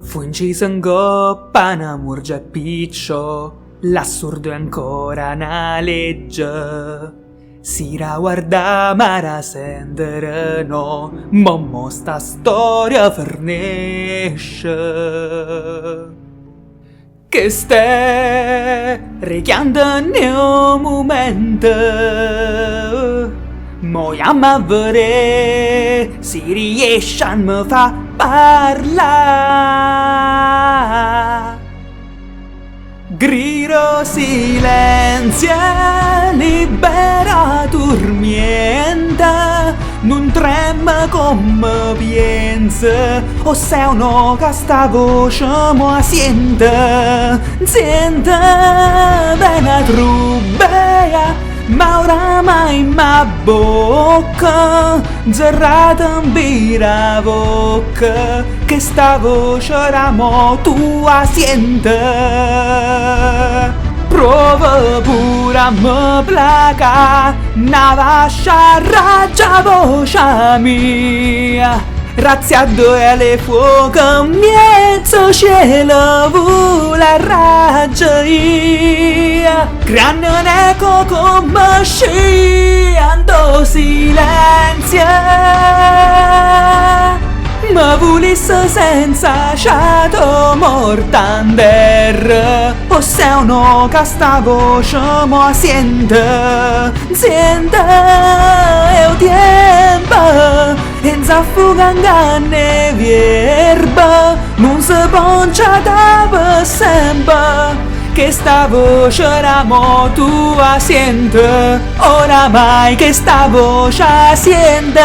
Fu inciso in coppa una murgia e piccio, l'assurdo è ancora una legge. Si guarda mara sendere no, mommo sta storia fornisce. Che stai richiando nel momento, mo a vedere si riesce a mi fa parlare. Grido silenzio, libera dormiente, non trema come pensa, o se uno che sta voce mi sente bene trubbea. Ma oramai ma bocca zerrata in bira bocca, che sta voce ramo tua sente. Prova pure a me placa, na vascia raggia voce mia. Grazie a Dio le fuoco in mezzo cielo vuole raggia. Grande eco come sciando silenzio, ma volesse senza sciato mortander. O se uno che sta voce mo sente il tempo, senza fuga inganne vierba, non si poncia da sempre. Che sta voce ramo tua sente, oramai che sta voce sente.